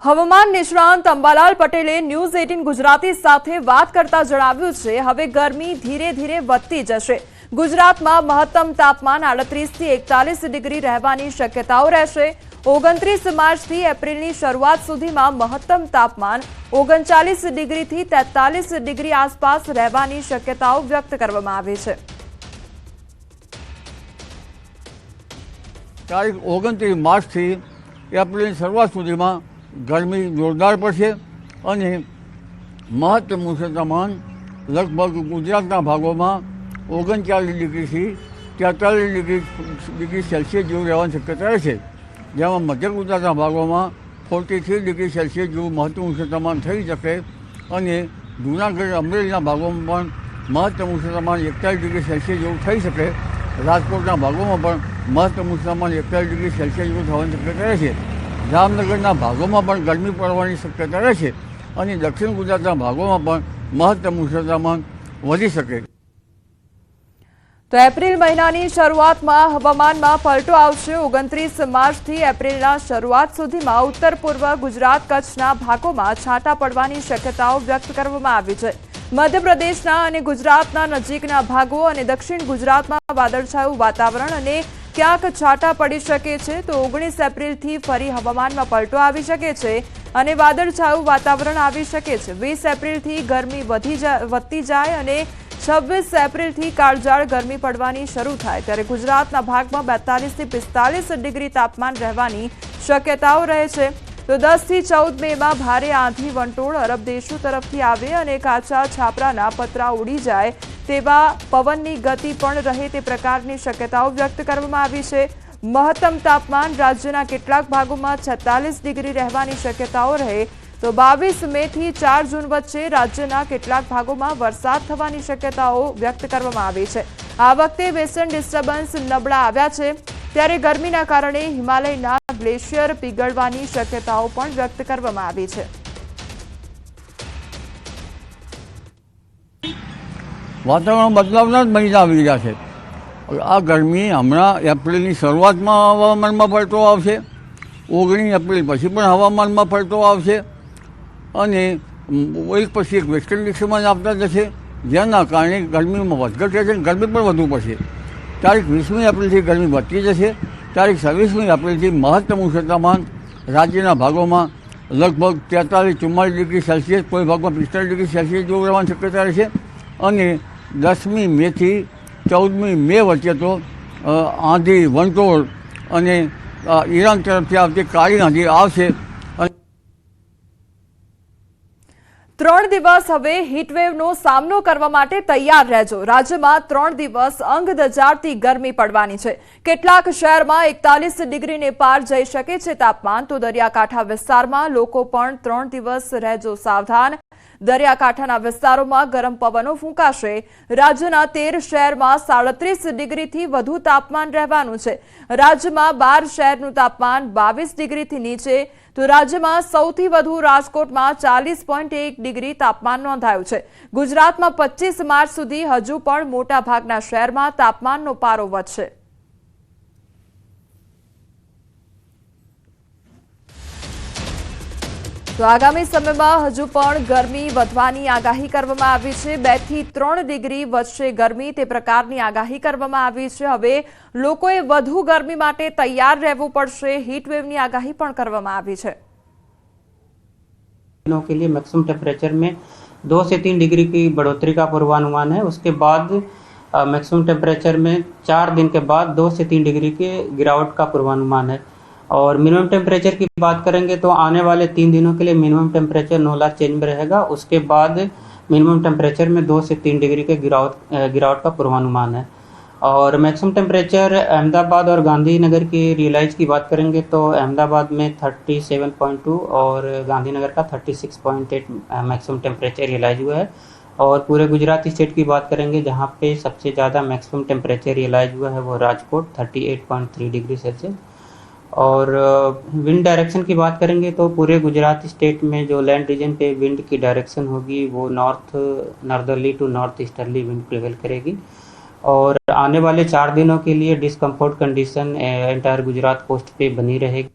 હવામાન નિષ્ણાંત અંબાલાલ પટેલે ન્યૂઝ 18 ગુજરાતી સાથે વાત કરતા જણાવ્યું છે હવે ગરમી ધીરે ધીરે વધતી જશે। ગુજરાતમાં મહત્તમ તાપમાન 38 થી 41 ડિગ્રી રહેવાની શક્યતાઓ રહેશે। 29 માર્ચથી એપ્રિલની શરૂઆત સુધીમાં મહત્તમ તાપમાન 39 ડિગ્રીથી 43 ડિગ્રી આસપાસ રહેવાની શક્યતાઓ વ્યક્ત કરવામાં આવી છે। તારીખ 29 માર્ચથી એપ્રિલની શરૂઆત સુધીમાં ગરમી જોરદાર પડશે અને મહત્તમ તાપમાન લગભગ ગુજરાતના ભાગોમાં 39 ડિગ્રીથી 43 ડિગ્રી સેલ્સિયસ જેવું રહેવાની શક્યતા રહેશે, જેમાં મધ્ય ગુજરાતના ભાગોમાં 43 ડિગ્રી સેલ્સિયસ જેવું મહત્તમ તાપમાન થઈ શકે અને જૂનાગઢ અમરેલીના ભાગોમાં પણ મહત્તમ તાપમાન 41 ડિગ્રી સેલ્સિયસ જેવું થઈ શકે। રાજકોટના ભાગોમાં પણ મહત્તમ તાપમાન 41 ડિગ્રી સેલ્સિયસ જેવું થવાની શક્યતા રહેશે। જામનગરના ભાગોમાં પણ ગરમી પડવાની શક્યતા રહેશે અને દક્ષિણ ગુજરાતના ભાગોમાં પણ મહત્તમ તાપમાન વધી શકે। તો એપ્રિલ મહિનાની શરૂઆતમાં હવામાનમાં પલટો આવશે। 29 માર્ચથી એપ્રિલના શરૂઆત સુધીમાં ઉત્તર પૂર્વ ગુજરાત કચ્છના ભાગોમાં છાંટા પડવાની શક્યતાઓ વ્યક્ત કરવામાં આવી છે। મધ્યપ્રદેશના અને ગુજરાતના નજીકના ભાગો અને દક્ષિણ ગુજરાતમાં વાદળછાયું વાતાવરણ અને ક્યાંક છાંટા પડી શકે છે। તો 19 એપ્રિલથી ફરી હવામાનમાં પલટો આવી શકે છે અને વાદળછાયું વાતાવરણ આવી શકે છે। 20 એપ્રિલથી ગરમી વધતી જાય અને 26 એપ્રિલથી કાળઝાળ ગરમી પડવાની શરૂ થાય ત્યારે ગુજરાતના ભાગમાં 42 થી 45 ડિગ્રી તાપમાન રહેવાની શક્યતાઓ રહે છે। તો 10 થી 14 મેમાં ભારે આંધી વંટોળ અરબ દેશો તરફથી આવે અને કાચા છાપરાના પતરા ઉડી જાય તેવા પવનની ગતિ પણ રહે તે પ્રકારની શક્યતાઓ વ્યક્ત કરવામાં આવી છે। મહત્તમ તાપમાન રાજ્યના કેટલાક ભાગોમાં 46 ડિગ્રી રહેવાની શક્યતાઓ રહે તો 22 મેથી 4 જૂન વચ્ચે રાજ્યના કેટલાક ભાગોમાં વરસાદ થવાની શક્યતાઓ વ્યક્ત કરવામાં આવી છે। આ વખતે વેસ્ટર્ન ડિસ્ટર્બન્સ નબળા આવ્યા છે ત્યારે ગરમીના કારણે હિમાલયના ગ્લેશિયર પીગળવાની શક્યતાઓ પણ વ્યક્ત કરવામાં આવી છે। વાતાવરણ બદલાવના જ મહિના આવી રહ્યા છે। આ ગરમી હમણાં એપ્રિલની શરૂઆતમાં હવામાનમાં પલટો આવશે, 19 એપ્રિલ પછી પણ હવામાનમાં પલટો આવશે અને એક પછી એક વેસ્ટર્ન ડિસ્ટર્બન્સ આવતા જશે, જેના કારણે ગરમીમાં વધઘટ રહેશે અને ગરમી પણ વધુ પડશે। તારીખ 20મી એપ્રિલથી ગરમી વધતી જશે। તારીખ 26મી એપ્રિલથી મહત્તમ તાપમાન રાજ્યના ભાગોમાં લગભગ 43-44 ડિગ્રી સેલ્સિયસ, કોઈ ભાગમાં 45 ડિગ્રી સેલ્સિયસ જેવું રહેવાની શક્યતા રહેશે અને 10મી મેથી 14મી મે વચ્ચે તો આંધી વંટોળ અને ઈરાન તરફથી આવતી કાળી આંધી આવશે। 3 દિવસ હવે હીટવેવનો સામનો કરવા માટે તૈયાર રહેજો। રાજ્યમાં 3 દિવસ અંગ દજાડતી ગરમી પડવાની છે। કેટલાક શહેરમાં 41 ડિગ્રીને પાર જઈ શકે છે તાપમાન। તો દરિયાકાંઠા વિસ્તારમાં લોકો પણ 3 દિવસ રહેજો સાવધાન। દરિયાકાંઠાના વિસ્તારોમાં ગરમ પવનો ફૂંકાશે। રાજ્યના 13 શહેરમાં 37 ડિગ્રીથી વધુ તાપમાન રહેવાનું છે। રાજ્યમાં 12 શહેરનું તાપમાન 22 ડિગ્રીથી નીચે તો રાજ્યમાં સૌથી વધુ રાજકોટમાં 40.1 ડિગ્રી તાપમાન નોંધાયું છે। ગુજરાતમાં 25 માર્ચ સુધી હજુ પણ મોટા ભાગના શહેરમાં તાપમાનનો પારો વધશે। તો આગામી સમયમાં હજુ પણ ગરમી વધવાની આગાહી કરવામાં આવી છે। 2 થી 3 ડિગ્રી વધશે ગરમી તે પ્રકારની આગાહી કરવામાં આવી છે। હવે લોકોએ વધુ ગરમી માટે તૈયાર રહેવું પડશે। હીટવેવની આગાહી પણ કરવામાં આવી છે। दिनों के लिए मैक्सिमम टेम्परेचर में 2 से 3 डिग्री की बढ़ोतरी का पूर्वानुमान है। उसके बाद मैक्सिमम टेम्परेचर में 4 दिन के बाद 2 से 3 डिग्री के गिरावट का पूर्वानुमान है। और मिनिमम टेम्परेचर की बात करेंगे तो आने वाले 3 दिनों के लिए मिनिमम टेम्परेचर नोला चेंज में रहेगा। उसके बाद मिनिमम टेम्परेचर में 2 से 3 डिग्री के गिरावट का पूर्वानुमान है। और मैक्सिमम टेम्परेचर अहमदाबाद और गांधीनगर की रियलाइज की बात करेंगे तो अहमदाबाद में 37.2 और गांधीनगर का 36.8 मैक्सिमम टेम्परेचर रियलाइज हुआ है। और पूरे गुजरात स्टेट की बात करेंगे जहाँ पे सबसे ज़्यादा मैक्सिमम टेम्परेचर रियलाइज हुआ है वो राजकोट 38.3 डिग्री सेल्सियस। और विंड डायरेक्शन की बात करेंगे तो पूरे गुजरात स्टेट में जो लैंड रीजन पे विंड की डायरेक्शन होगी वो northerly to north easterly wind prevail करेगी। और आने वाले 4 दिनों के लिए discomfort condition entire Gujarat coast पे बनी रहेगी।